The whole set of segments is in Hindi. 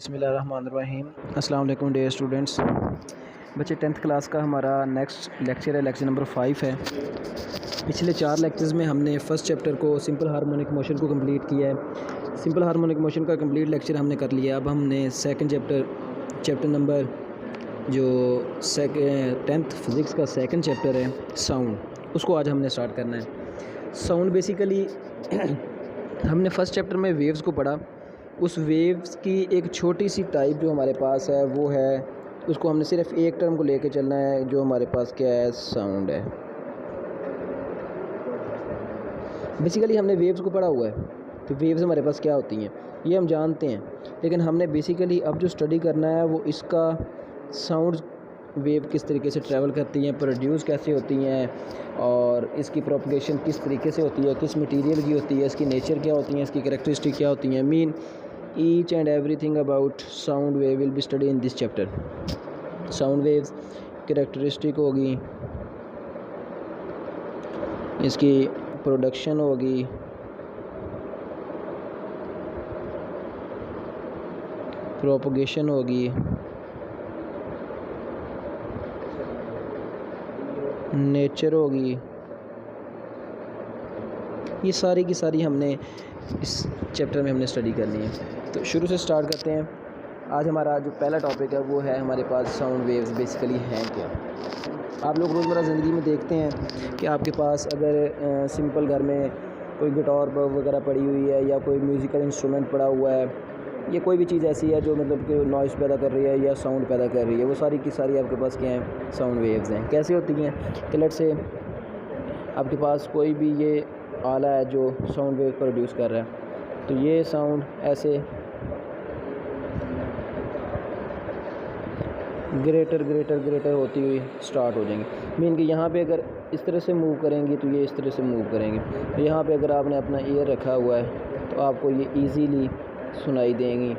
बिस्मिल्लाहिर्रहमानिर्रहीम। अस्सलाम वालेकुम डियर स्टूडेंट्स। बच्चे 10th क्लास का हमारा नेक्स्ट लेक्चर है, लेक्चर नंबर 5 है। पिछले 4 लेक्चर्स में हमने फ़र्स्ट चैप्टर को सिंपल हार्मोनिक मोशन को कंप्लीट किया है। सिंपल हार्मोनिक मोशन का कंप्लीट लेक्चर हमने कर लिया। अब हमने सेकंड चैप्टर नंबर जो 10th फिज़िक्स का सेकंड चैप्टर है साउंड, उसको आज हमने स्टार्ट करना है। साउंड बेसिकली हमने फ़र्स्ट चैप्टर में वेव्स को पढ़ा। उस वेव्स की एक छोटी सी टाइप जो हमारे पास है वो है, उसको हमने सिर्फ एक टर्म को लेके चलना है जो हमारे पास क्या है, साउंड है। बेसिकली हमने वेव्स को पढ़ा हुआ है, तो वेव्स हमारे पास क्या होती हैं ये हम जानते हैं, लेकिन हमने बेसिकली अब जो स्टडी करना है वो इसका साउंड वेव किस तरीके से ट्रैवल करती हैं, प्रोड्यूस कैसे होती हैं और इसकी प्रोपगेशन किस तरीके से होती है, किस मटेरियल की होती है, इसकी नेचर क्या होती है, इसकी कैरेक्टरिस्टिक क्या होती हैं। Mean each and everything about sound wave will be study in this chapter. Sound waves characteristic होगी, इसकी प्रोडक्शन होगी, प्रोपगेशन होगी, नेचर होगी, ये सारी की सारी हमने इस चैप्टर में हमने स्टडी करनी है। तो शुरू से स्टार्ट करते हैं। आज हमारा जो पहला टॉपिक है वो है हमारे पास साउंड वेव्स बेसिकली हैं क्या। आप लोग रोज़मर्रा ज़िंदगी में देखते हैं कि आपके पास अगर सिंपल घर में कोई गिटार वगैरह पड़ी हुई है या कोई म्यूज़िकल इंस्ट्रूमेंट पड़ा हुआ है, ये कोई भी चीज़ ऐसी है जो मतलब कि नॉइज़ पैदा कर रही है या साउंड पैदा कर रही है, वो सारी की सारी आपके पास क्या है, साउंड वेव्स हैं। कैसे होती हैं कि लेट्स से आपके पास कोई भी ये आला है जो साउंड वेव प्रोड्यूस कर रहा है, तो ये साउंड ऐसे ग्रेटर होती हुई स्टार्ट हो जाएंगी। मीन कि यहाँ पे अगर इस तरह से मूव करेंगी तो ये इस तरह से मूव करेंगे। तो यहाँ पे अगर आपने अपना ईयर रखा हुआ है तो आपको ये इजीली सुनाई देंगी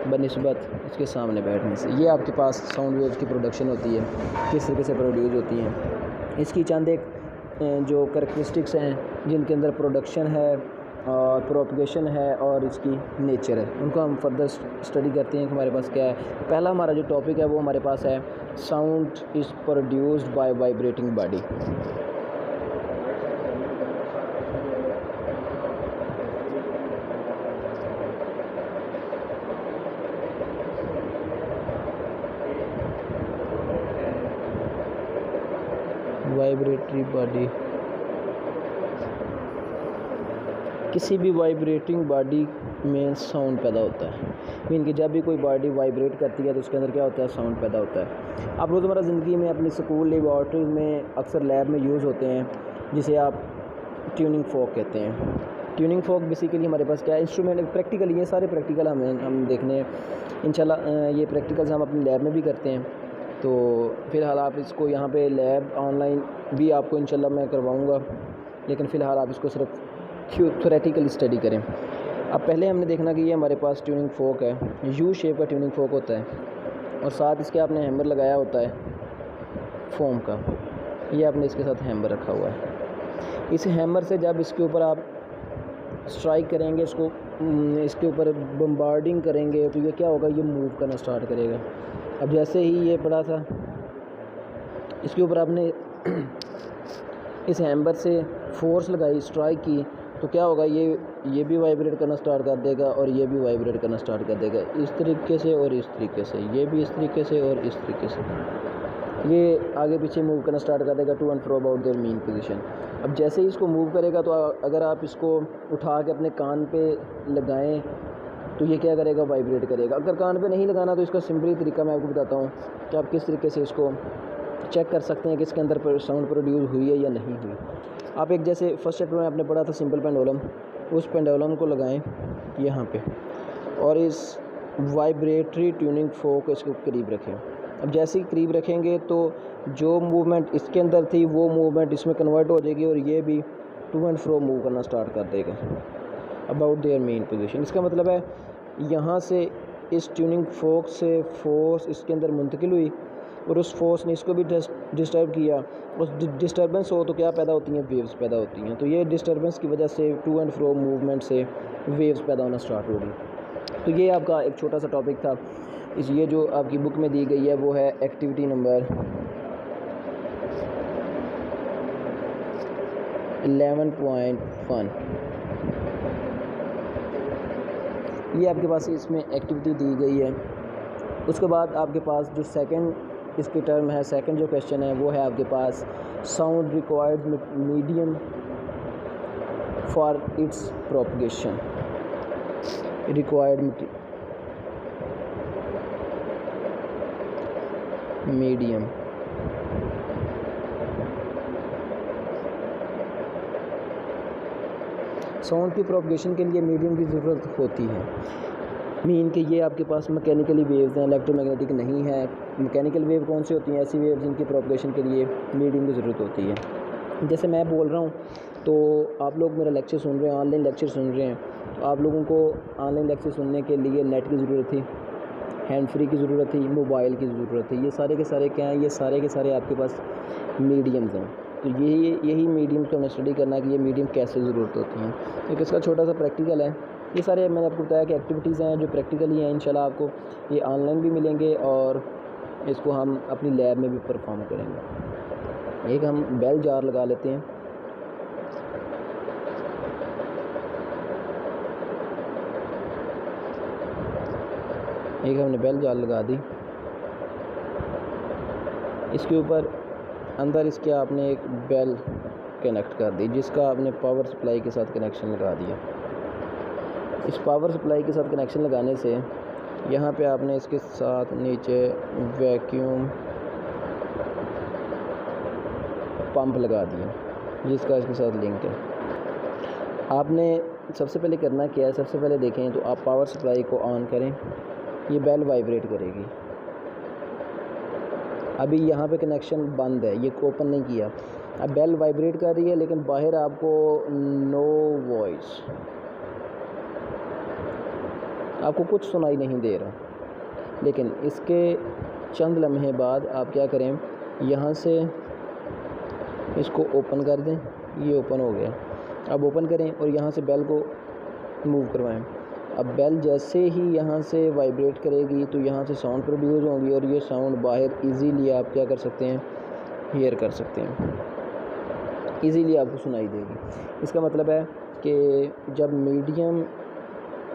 बनिस्बत इसके सामने बैठने से। ये आपके पास साउंड वेव्स की प्रोडक्शन होती है, किस तरीके से प्रोड्यूस होती हैं। इसकी चंद एक जो कैरेक्टरिस्टिक्स हैं जिनके अंदर प्रोडक्शन है और प्रोपगेशन है और इसकी नेचर है, उनको हम फर्दर स्टडी करते हैं कि हमारे पास क्या है। पहला हमारा जो टॉपिक है वो हमारे पास है sound is produced by vibrating body. Vibratory body, किसी भी वाइब्रेटिंग बॉडी में साउंड पैदा होता है। मीन कि जब भी कोई बॉडी वाइब्रेट करती है तो उसके अंदर क्या होता है, साउंड पैदा होता है। आप रोज़मर्रा ज़िंदगी में अपनी स्कूल लेबॉर्ट्रीज़ में अक्सर लैब में यूज़ होते हैं, जिसे आप ट्यूनिंग फोक कहते हैं। ट्यूनिंग फोक बेसिकली हमारे पास क्या है, इंस्ट्रूमेंट प्रैक्टिकल, ये सारे प्रैक्टिकल हम देखने इंशाल्लाह ये प्रैक्टिकल्स हम अपनी लैब में भी करते हैं। तो फ़िलहाल आप इसको यहाँ पे लैब ऑनलाइन भी आपको इंशाल्लाह मैं करवाऊँगा, लेकिन फ़िलहाल आप इसको सिर्फ थ्योरेटिकली स्टडी करें। अब पहले हमने देखना कि ये हमारे पास ट्यूनिंग फोक है, यू शेप का ट्यूनिंग फोक होता है और साथ इसके आपने हैमर लगाया होता है फोम का। ये आपने इसके साथ हैमर रखा हुआ है। इस हैमर से जब इसके ऊपर आप स्ट्राइक करेंगे, इसके ऊपर बम्बार्डिंग करेंगे, तो ये क्या होगा, ये मूव करना स्टार्ट करेगा। अब जैसे ही ये पड़ा था, इसके ऊपर आपने इस हैमर से फोर्स लगाई, स्ट्राइक की, तो क्या होगा, ये भी वाइब्रेट करना स्टार्ट कर देगा और ये भी वाइब्रेट करना स्टार्ट कर देगा, इस तरीके से और इस तरीके से, ये भी इस तरीके से और इस तरीके से, ये आगे पीछे मूव करना स्टार्ट कर देगा to and fro about their mean position. अब जैसे ही इसको मूव करेगा तो अगर आप इसको उठा के अपने कान पे लगाएं तो ये क्या करेगा, वाइब्रेट करेगा। अगर कान पे नहीं लगाना तो इसका सिंपली तरीका मैं आपको बताता हूँ कि आप किस तरीके से इसको चेक कर सकते हैं कि इसके अंदर साउंड प्रोड्यूस हुई है या नहीं हुई। आप एक जैसे फर्स्ट चैप्टर में आपने पढ़ा था सिंपल पेंडुलम, उस पेंडुलम को लगाएं यहाँ पे और इस वाइब्रेटरी ट्यूनिंग फोक इसको करीब रखें। अब जैसे ही करीब रखेंगे तो जो मूवमेंट इसके अंदर थी वो मूवमेंट इसमें कन्वर्ट हो जाएगी और ये भी टू एंड फ्रो मूव करना स्टार्ट कर देगा अबाउट देयर मेन पोजीशन। इसका मतलब है यहाँ से इस ट्यूनिंग फोक से फोर्स इसके अंदर मुंतकिल हुई और उस फोर्स ने इसको भी डिस्टर्ब किया। उस डिस्टर्बेंस हो तो क्या पैदा होती हैं, वेव्स पैदा होती हैं। तो ये डिस्टर्बेंस की वजह से टू एंड फ्रो मूवमेंट से वेव्स पैदा होना स्टार्ट हो गई। तो ये आपका एक छोटा सा टॉपिक था। ये जो आपकी बुक में दी गई है वो है एक्टिविटी नंबर 11.1। ये आपके पास इसमें एक्टिविटी दी गई है। उसके बाद आपके पास जो सेकंड इसकी टर्म है, सेकंड जो क्वेश्चन है वो है आपके पास sound required medium for its propagation. Required medium, sound की प्रोपगेशन के लिए मीडियम की ज़रूरत होती है। मीन कि ये आपके पास मैकेनिकली वेव्स हैं, इलेक्ट्रोमैग्नेटिक नहीं है। मैकेनिकल वेव कौन सी होती हैं? ऐसी वेव जिनकी प्रोपगेशन के लिए मीडियम की ज़रूरत होती है। जैसे मैं बोल रहा हूँ तो आप लोग मेरा लेक्चर सुन रहे हैं, ऑनलाइन लेक्चर सुन रहे हैं, तो आप लोगों को ऑनलाइन लेक्चर सुनने के लिए नेट की ज़रूरत थी, हैंड फ्री की ज़रूरत थी, मोबाइल की ज़रूरत थी। ये सारे के सारे क्या हैं? ये सारे के सारे आपके पास मीडियम्स हैं। तो यही मीडियम को हमें स्टडी करना है कि ये मीडियम कैसे ज़रूरत होती हैं। एक इसका छोटा सा प्रैक्टिकल है। ये सारे मैंने आपको बताया कि एक्टिविटीज़ हैं जो प्रैक्टिकली हैं। इंशाल्लाह आपको ये ऑनलाइन भी मिलेंगे और इसको हम अपनी लैब में भी परफॉर्म करेंगे। एक हम बेल जार लगा लेते हैं। एक हमने बेल जार लगा दी। इसके ऊपर अंदर इसके आपने एक बेल कनेक्ट कर दी जिसका आपने पावर सप्लाई के साथ कनेक्शन लगा दिया। इस पावर सप्लाई के साथ कनेक्शन लगाने से यहाँ पे आपने इसके साथ नीचे वैक्यूम पंप लगा दिया जिसका इसके साथ लिंक है। आपने सबसे पहले करना क्या है? सबसे पहले देखें तो आप पावर सप्लाई को ऑन करें, ये बेल वाइब्रेट करेगी। अभी यहाँ पे कनेक्शन बंद है, ये ओपन नहीं किया। अब बेल वाइब्रेट कर रही है लेकिन बाहर आपको नो वॉइस, आपको कुछ सुनाई नहीं दे रहा। लेकिन इसके चंद लम्हे बाद आप क्या करें, यहाँ से इसको ओपन कर दें। ये ओपन हो गया। अब ओपन करें और यहाँ से बेल को मूव करवाएं। अब बेल जैसे ही यहाँ से वाइब्रेट करेगी तो यहाँ से साउंड प्रोड्यूस होंगी और ये साउंड बाहर इजीली आप क्या कर सकते हैं? हियर कर सकते हैं, इजीली आपको सुनाई देगी। इसका मतलब है कि जब मीडियम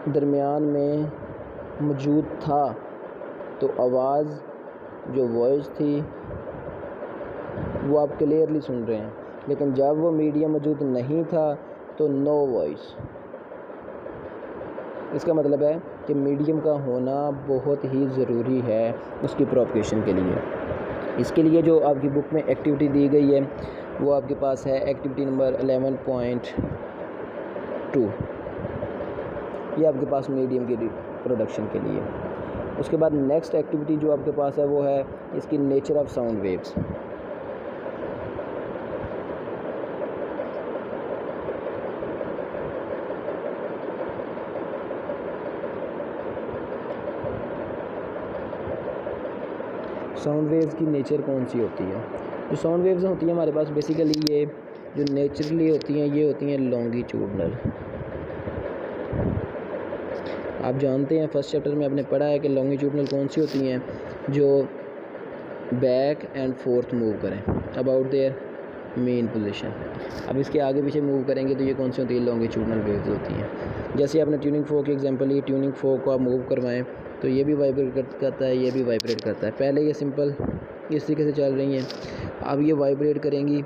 दरमियान में मौजूद था तो आवाज़ जो वॉइस थी वो आप क्लियरली सुन रहे हैं, लेकिन जब वो मीडियम मौजूद नहीं था तो नो वॉइस। इसका मतलब है कि मीडियम का होना बहुत ही ज़रूरी है उसकी प्रोपगेशन के लिए। इसके लिए जो आपकी बुक में एक्टिविटी दी गई है वो आपके पास है एक्टिविटी नंबर 11.2। ये आपके पास मीडियम की प्रोडक्शन के लिए। उसके बाद नेक्स्ट एक्टिविटी जो आपके पास है वो है इसकी nature of sound waves. Sound waves की नेचर कौन सी होती है? जो साउंड वेव्स होती हैं हमारे पास बेसिकली ये जो नेचुरली होती हैं ये होती हैं लॉन्गिट्यूडनल। आप जानते हैं फर्स्ट चैप्टर में आपने पढ़ा है कि लॉन्गिट्यूडनल कौन सी होती हैं? जो बैक एंड फोर्थ मूव करें अबाउट देयर मेन पोजीशन। अब इसके आगे पीछे मूव करेंगे तो ये कौन सी होती है? लॉन्गिट्यूडनल वेव्स होती हैं। जैसे आपने ट्यूनिंग फोक की एग्जांपल ली, ट्यूनिंग फोक को आप मूव करवाएं तो ये भी वाइब्रेट करता है, ये भी वाइब्रेट करता है। पहले ये सिंपल इस तरीके से चल रही हैं, अब ये वाइब्रेट करेंगी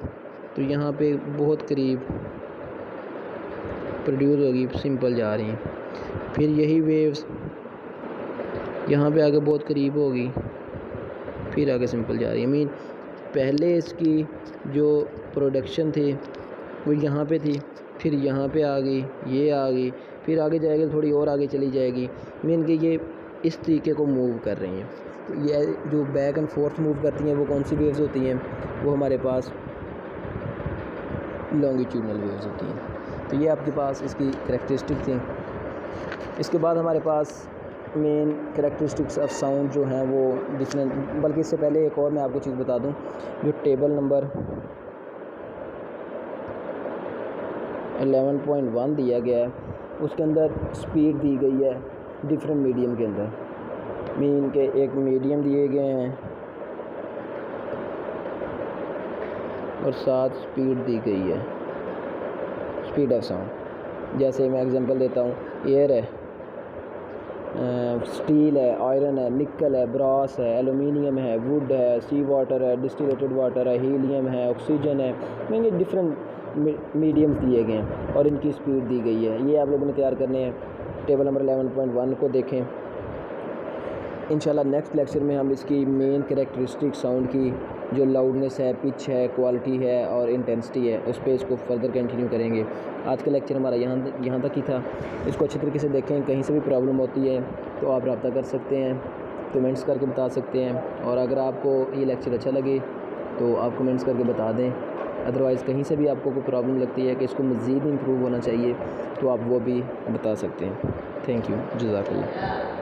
तो यहाँ पे बहुत करीब प्रोड्यूस होगी, सिंपल जा रही हैं। फिर यही वेव्स यहाँ पे आगे बहुत करीब होगी, फिर आगे सिंपल जा रही है। मीन पहले इसकी जो प्रोडक्शन थी वो यहाँ पे थी, फिर यहाँ पे आ गई, ये आ गई, फिर आगे जाएगी थोड़ी और आगे चली जाएगी। मीन कि ये इस तरीके को मूव कर रही हैं। तो ये जो बैक एंड फोर्थ मूव करती हैं वो कौन सी वेव्स होती हैं? वो हमारे पास लॉन्गिट्यूडनल वेव्स होती हैं। तो ये आपके पास इसकी करैक्टरिस्टिक थी। इसके बाद हमारे पास मेन करैक्टरिस्टिक्स ऑफ साउंड जो हैं वो डिफरेंट, बल्कि इससे पहले एक और मैं आपको चीज़ बता दूं। जो टेबल नंबर 11.1 दिया गया है उसके अंदर स्पीड दी गई है डिफरेंट मीडियम के अंदर। मीन के एक मीडियम दिए गए हैं और साथ स्पीड दी गई है, स्पीड ऑफ साउंड। जैसे मैं एग्जांपल देता हूँ, एयर है, स्टील है, आयरन है, निकल है, ब्रास है, एलुमिनियम है, वुड है, सी वाटर है, डिस्टिलेटेड वाटर है, हीलियम है, ऑक्सीजन है। मैंने डिफरेंट मीडियम्स दिए गए हैं और इनकी स्पीड दी गई है। ये आप लोगों ने तैयार करने हैं। टेबल नंबर 11.1 को देखें। इंशाल्लाह नेक्स्ट लेक्चर में हम इसकी मेन कैरेक्टरिस्टिक साउंड की जो लाउडनेस है, पिच है, क्वालिटी है और इंटेंसिटी है, उस पर इसको फर्दर कंटिन्यू करेंगे। आज का लेक्चर हमारा यहाँ तक ही था। इसको अच्छी तरीके से देखें। कहीं से भी प्रॉब्लम होती है तो आप रब्ता कर सकते हैं, कमेंट्स करके बता सकते हैं। और अगर आपको ये लेक्चर अच्छा लगे तो आप कमेंट्स करके बता दें। अदरवाइज़ कहीं से भी आपको कोई प्रॉब्लम लगती है कि इसको मज़ीद इम्प्रूव होना चाहिए तो आप वो भी बता सकते हैं। थैंक यू, जज़ाकल्लाह।